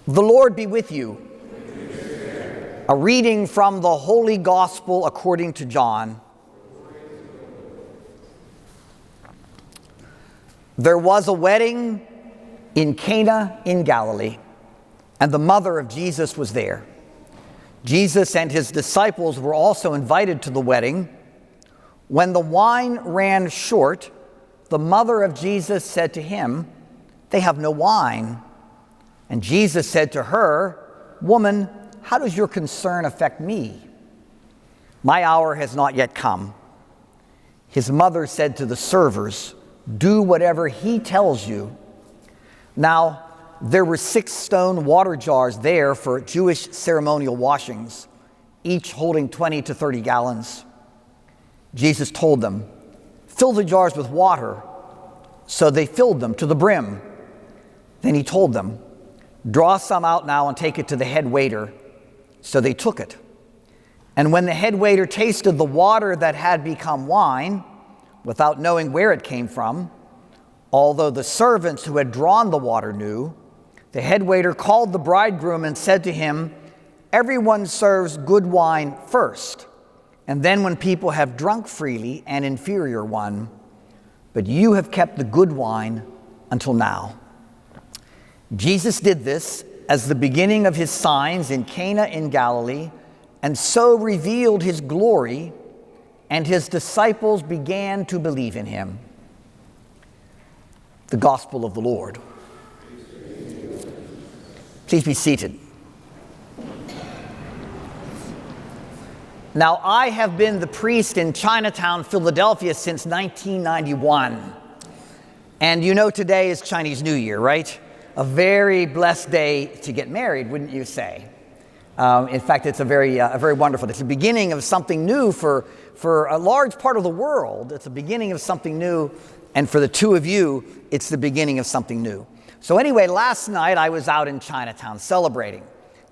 The Lord be with you. A reading from the Holy Gospel according to John. There was a wedding in Cana in Galilee, and the mother of Jesus was there. Jesus and his disciples were also invited to the wedding. When the wine ran short, the mother of Jesus said to him, "They have no wine." And Jesus said to her, "Woman, how does your concern affect me? My hour has not yet come." His mother said to the servers, "Do whatever he tells you." Now, there were 6 stone water jars there for Jewish ceremonial washings, each holding 20 to 30 gallons. Jesus told them, "Fill the jars with water." So they filled them to the brim. Then he told them, "Draw some out now and take it to the head waiter." So they took it. And when the head waiter tasted the water that had become wine, without knowing where it came from, although the servants who had drawn the water knew, the head waiter called the bridegroom and said to him, "Everyone serves good wine first, and then when people have drunk freely, an inferior one. But you have kept the good wine until now." Jesus did this as the beginning of his signs in Cana in Galilee, and so revealed his glory, and his disciples began to believe in him. The Gospel of the Lord. Please be seated. Now, I have been the priest in Chinatown, Philadelphia since 1991. And you know today is Chinese New Year, right? A very blessed day to get married, wouldn't you say? In fact, it's a very wonderful. It's the beginning of something new for a large part of the world. It's the beginning of something new, and for the two of you, it's the beginning of something new. So anyway, last night I was out in Chinatown celebrating,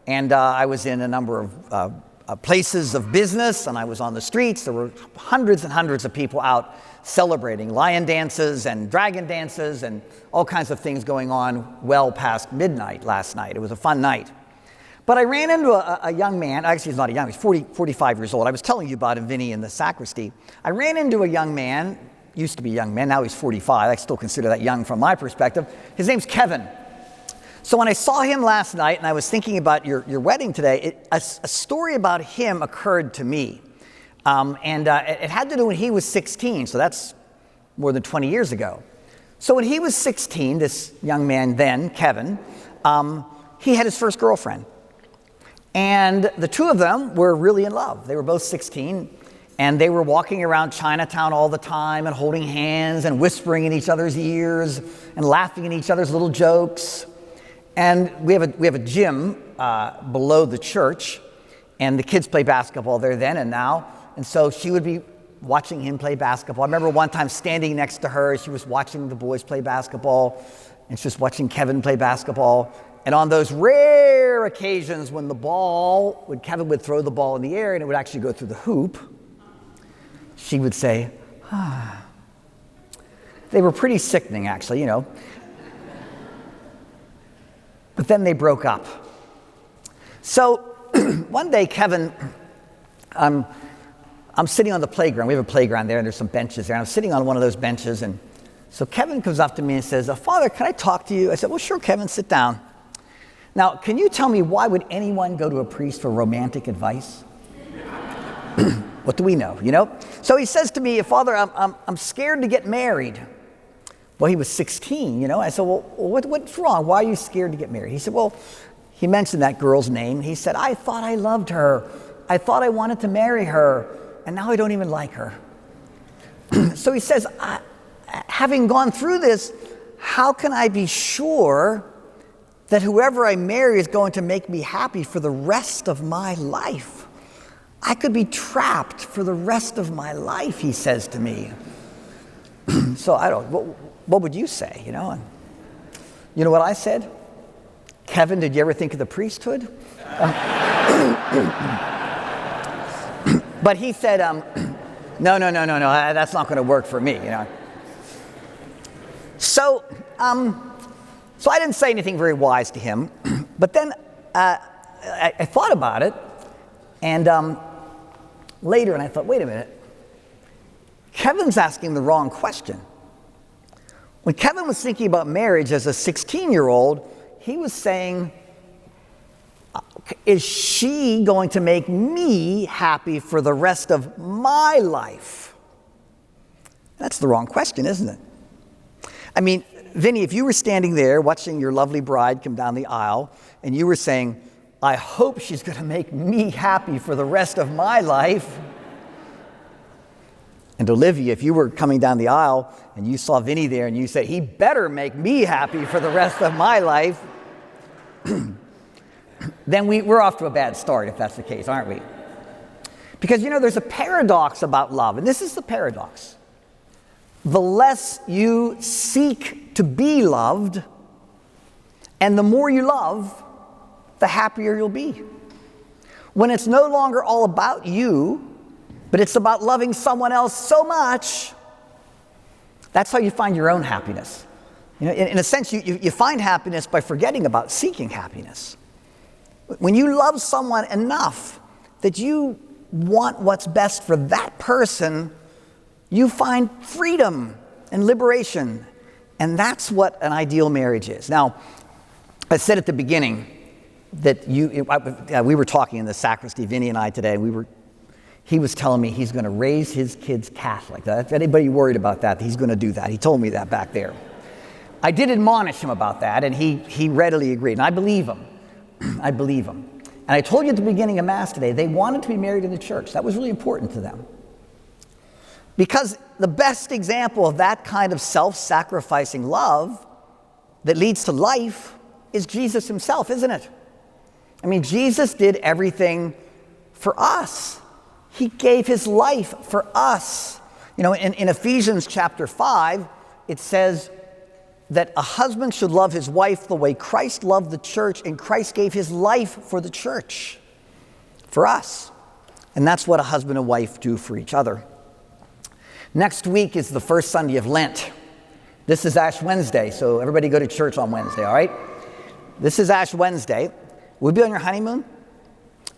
and I was in a number of places of business, and I was on the streets. There were hundreds and hundreds of people out celebrating, lion dances and dragon dances and all kinds of things going on well past midnight last night. It was a fun night. But I ran into a young man. Actually, he's not a young, he's 45 years old. I was telling you about him, Vinny, in the sacristy. I ran into a young man, used to be a young man, now he's 45. I still consider that young from my perspective. His name's Kevin. So when I saw him last night and I was thinking about your wedding today, a story about him occurred to me. It had to do when he was 16, so that's more than 20 years ago. So when he was 16, this young man then, Kevin, he had his first girlfriend. And the two of them were really in love. They were both 16, and they were walking around Chinatown all the time and holding hands and whispering in each other's ears and laughing at each other's little jokes. And we have a gym below the church, and the kids play basketball there then and now. And so she would be watching him play basketball. I remember one time standing next to her, she was watching the boys play basketball, and she was watching Kevin play basketball. And on those rare occasions when Kevin would throw the ball in the air and it would actually go through the hoop, she would say, "Ah." They were pretty sickening, actually, you know. But then they broke up. So one day, Kevin, I'm sitting on the playground. We have a playground there, and there's some benches there. And I'm sitting on one of those benches, and so Kevin comes up to me and says, "Father, can I talk to you?" I said, "Well, sure, Kevin, sit down. Now, can you tell me why would anyone go to a priest for romantic advice?" What do we know, you know? So he says to me, "Father, I'm scared to get married." Well, he was 16, you know. I said, "Well, what's wrong? Why are you scared to get married?" He said, "Well," he mentioned that girl's name. He said, "I thought I loved her. I thought I wanted to marry her, and now I don't even like her." So he says, having gone through this, how can I be sure that whoever I marry is going to make me happy for the rest of my life? I could be trapped for the rest of my life, he says to me. So what would you say, you know? And you know what I said? "Kevin, did you ever think of the priesthood?" But he said, no, that's not going to work for me, you know. So I didn't say anything very wise to him, But then I thought about it, and later, and I thought, wait a minute, Kevin's asking the wrong question. When Kevin was thinking about marriage as a 16-year-old, he was saying, is she going to make me happy for the rest of my life? That's the wrong question, isn't it? I mean, Vinny, if you were standing there watching your lovely bride come down the aisle, and you were saying, I hope she's going to make me happy for the rest of my life. And Olivia, if you were coming down the aisle and you saw Vinny there and you said, he better make me happy for the rest of my life, then we're off to a bad start if that's the case, aren't we? Because, there's a paradox about love, and this is the paradox. The less you seek to be loved, and the more you love, the happier you'll be. When it's no longer all about you, but it's about loving someone else so much, that's how you find your own happiness. In a sense, you find happiness by forgetting about seeking happiness. When you love someone enough that you want what's best for that person, you find freedom and liberation. And that's what an ideal marriage is. Now, I said at the beginning that we were talking in the sacristy, Vinny and I today, and he was telling me he's going to raise his kids Catholic. If anybody worried about that, he's going to do that. He told me that back there. I did admonish him about that, and he readily agreed. And I believe him. I believe him. And I told you at the beginning of Mass today, they wanted to be married in the church. That was really important to them. Because the best example of that kind of self-sacrificing love that leads to life is Jesus himself, isn't it? I mean, Jesus did everything for us. He gave his life for us. In Ephesians chapter 5, it says that a husband should love his wife the way Christ loved the church, and Christ gave his life for the church, for us. And that's what a husband and wife do for each other. Next week is the first Sunday of Lent. This is Ash Wednesday, so everybody go to church on Wednesday, all right? This is Ash Wednesday. Will you be on your honeymoon?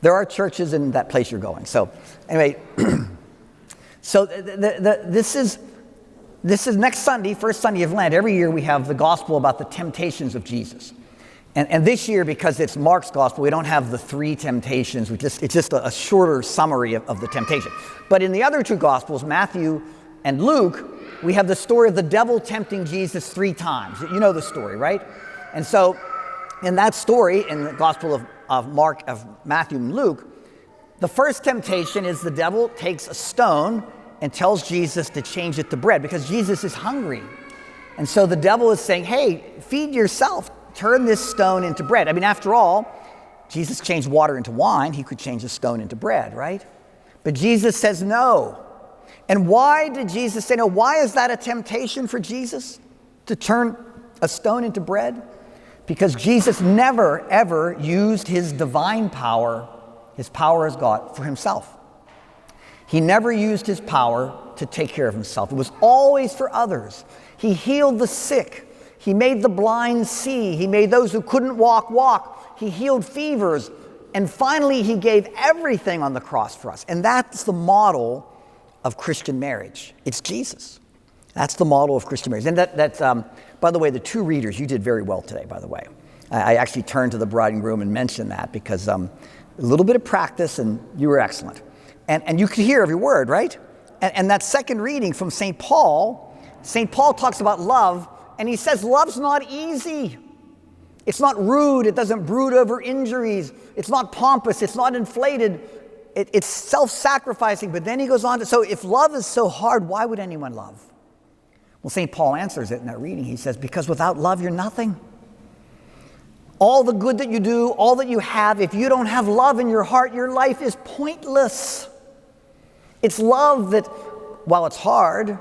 There are churches in that place you're going. So anyway, so this is next Sunday, first Sunday of Lent. Every year we have the gospel about the temptations of Jesus. And this year, because it's Mark's gospel, we don't have the 3 temptations. It's just a shorter summary of the temptation. But in the other 2 gospels, Matthew and Luke, we have the story of the devil tempting Jesus 3 times. You know the story, right? And so in that story, in the gospel of Mark, of Matthew and Luke, the first temptation is the devil takes a stone and tells Jesus to change it to bread because Jesus is hungry. And so the devil is saying, hey, feed yourself, turn this stone into bread. I mean, after all, Jesus changed water into wine. He could change a stone into bread, right? But Jesus says no. And why did Jesus say no? Why is that a temptation for Jesus to turn a stone into bread? Because Jesus never, ever used his divine power, his power as God, for himself. He never used his power to take care of himself. It was always for others. He healed the sick. He made the blind see. He made those who couldn't walk. He healed fevers. And finally, he gave everything on the cross for us. And that's the model of Christian marriage. It's Jesus. That's the model of Christian marriage. And that's, by the way, the 2 readers, you did very well today, by the way. I actually turned to the bride and groom and mentioned that because a little bit of practice and you were excellent. And you could hear every word, right? And that second reading from St. Paul talks about love, and he says love's not easy. It's not rude. It doesn't brood over injuries. It's not pompous. It's not inflated. It's self-sacrificing. But then he goes on to, so if love is so hard, why would anyone love? Well, St. Paul answers it in that reading. He says, because without love, you're nothing. All the good that you do, all that you have, if you don't have love in your heart, your life is pointless. It's love that, while it's hard,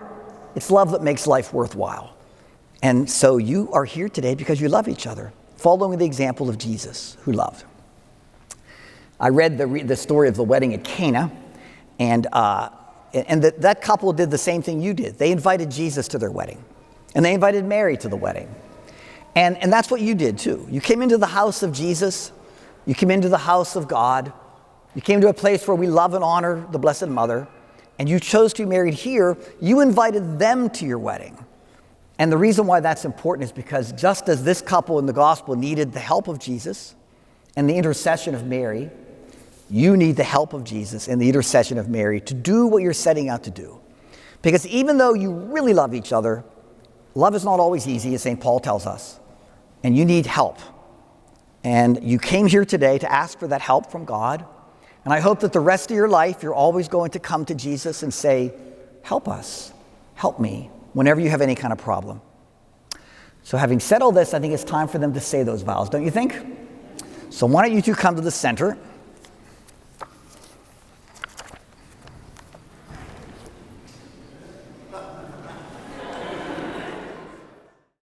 it's love that makes life worthwhile. And so you are here today because you love each other, following the example of Jesus, who loved. I read the story of the wedding at Cana, and that couple did the same thing you did. They invited Jesus to their wedding, and they invited Mary to the wedding. And that's what you did too. You came into the house of Jesus. You came into the house of God. You came to a place where we love and honor the Blessed Mother. And you chose to be married here. You invited them to your wedding. And the reason why that's important is because just as this couple in the gospel needed the help of Jesus and the intercession of Mary, you need the help of Jesus and the intercession of Mary to do what you're setting out to do. Because even though you really love each other, love is not always easy, as St. Paul tells us. And you need help. And you came here today to ask for that help from God. And I hope that the rest of your life, you're always going to come to Jesus and say, help us, help me, whenever you have any kind of problem. So having said all this, I think it's time for them to say those vows, don't you think? So why don't you two come to the center?